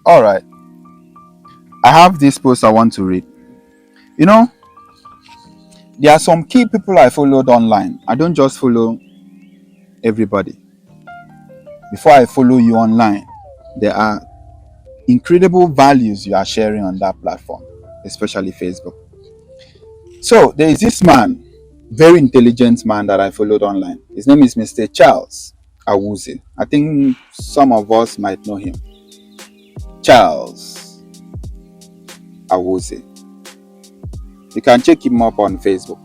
All right. I have this post I want to read. You know, there are some key people I followed online. I don't just follow everybody. Before I follow you online, there are incredible values you are sharing on that platform, especially Facebook. So there is this man, very intelligent man that I followed online. His name is Mr. Charles Awuzie. I think some of us might know him. Charles Awuzie. You can check him up on Facebook.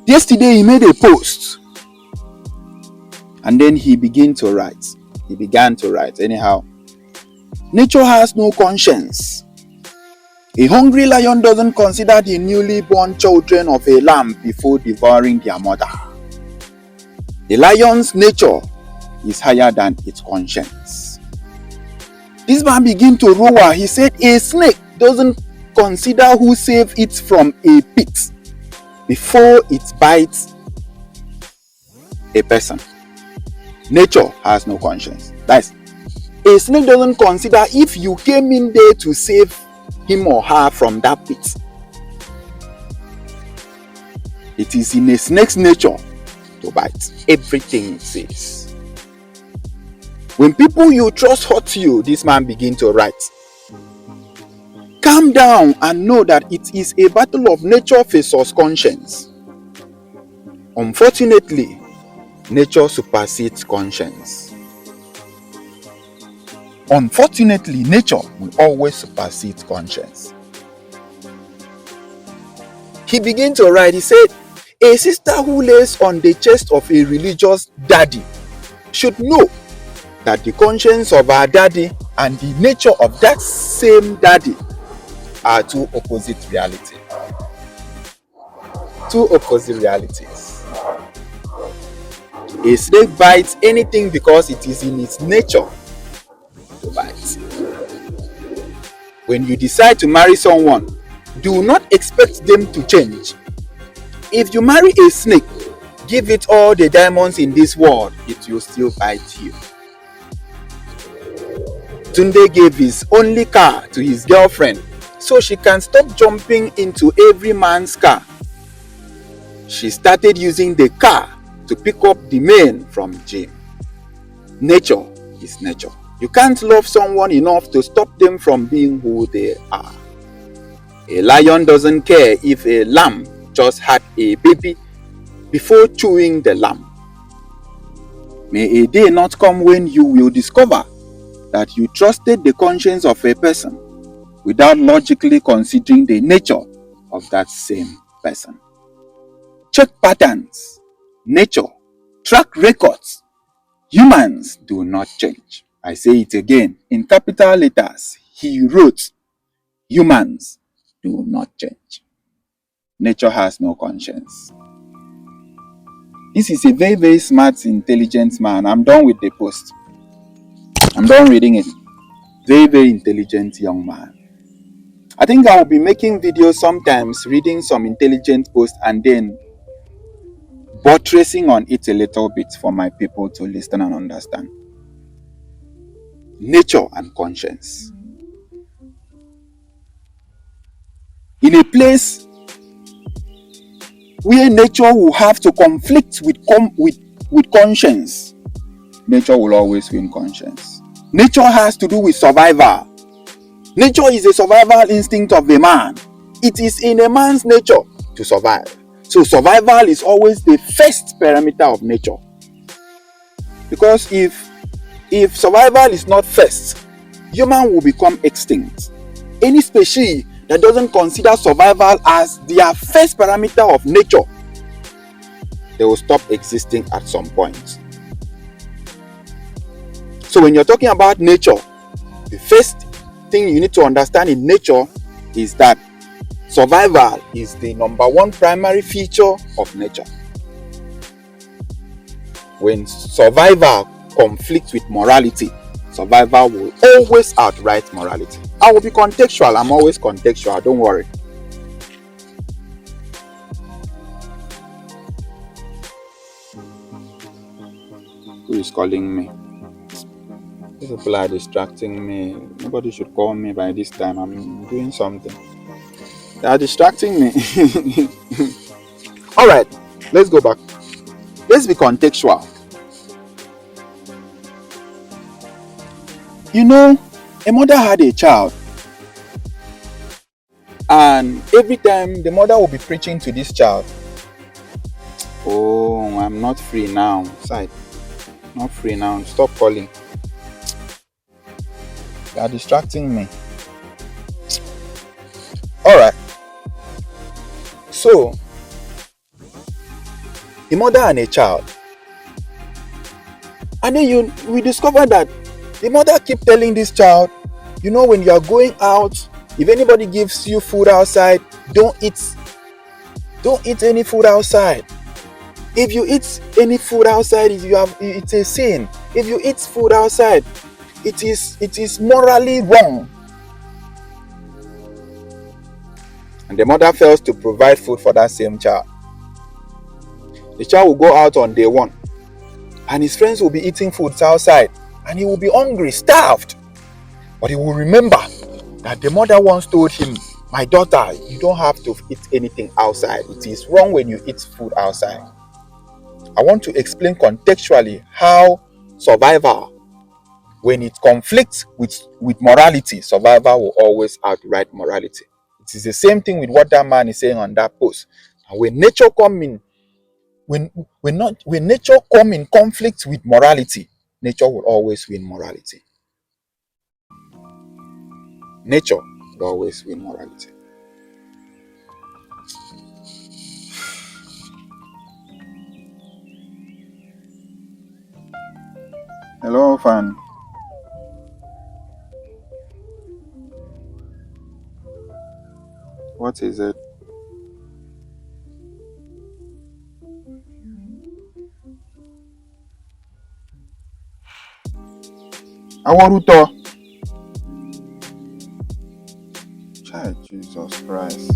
Yesterday he made a post and then he began to write. Anyhow. Nature has no conscience. A hungry lion doesn't consider the newly born children of a lamb before devouring their mother. The lion's nature is higher than its conscience. This man began to roar. He said, a snake doesn't consider who saved it from a pit before it bites a person. Nature has no conscience. That's a snake doesn't consider if you came in there to save him or her from that pit. It is in a snake's nature to bite everything it says. When people you trust hurt you, this man begin to write. Calm down and know that it is a battle of nature versus conscience. Unfortunately, nature supersedes conscience. Unfortunately, nature will always supersede conscience. He began to write, he said, a sister who lays on the chest of a religious daddy should know that the conscience of her daddy and the nature of that same daddy are two opposite realities. Two opposite realities. A snake bites anything because it is in its nature to bite. When you decide to marry someone, do not expect them to change. If you marry a snake, give it all the diamonds in this world, it will still bite you. Tunde gave his only car to his girlfriend so she can stop jumping into every man's car. She started using the car to pick up the men from gym. Nature is nature. You can't love someone enough to stop them from being who they are. A lion doesn't care if a lamb just had a baby before chewing the lamb. May a day not come when you will discover that you trusted the conscience of a person without logically considering the nature of that same person. Check patterns, nature, track records. Humans do not change. I say it again in capital letters. He wrote, humans do not change. Nature has no conscience. This is a very, very smart, intelligent man. I'm done with the post. I'm done reading it. Very, very intelligent young man. I think I will be making videos sometimes, reading some intelligent posts and then buttressing on it a little bit for my people to listen and understand. Nature and conscience. In a place where nature will have to conflict with conscience, nature will always win conscience. Nature has to do with survival. Nature is a survival instinct of a man. It is in a man's nature to survive. So survival is always the first parameter of nature. Because if survival is not first, human will become extinct. Any species that doesn't consider survival as their first parameter of nature, they will stop existing at some point. So when you're talking about nature, the first thing you need to understand in nature is that survival is the number one primary feature of nature. When survival conflicts with morality, survival will always outright morality. I will be contextual. I'm always contextual. Don't worry. Who is calling me? These people are distracting me. Nobody should call me by this time. I'm doing something. They are distracting me. All right, let's go back. Let's be contextual. You know, a mother had a child, and every time the mother will be preaching to this child, oh, I'm not free now. Side, not free now. Stop calling. They are distracting me. All right. So, a mother and a child, and then we discover that the mother keep telling this child, you know, when you are going out, if anybody gives you food outside, don't eat any food outside. If you eat any food outside, it's a sin. If you eat food outside, it is morally wrong. And the mother fails to provide food for that same child. The child will go out on day one, and his friends will be eating foods outside, and he will be hungry, starved. But he will remember that the mother once told him, my daughter, you don't have to eat anything outside. It is wrong when you eat food outside. I want to explain contextually how survival, when it conflicts with morality, survival will always outright morality. It is the same thing with what that man is saying on that post. And when nature come in, when nature come in conflict with morality, nature will always win morality. Nature will always win morality. Hello, fan. What is it? Awaruto. Child, Jesus Christ.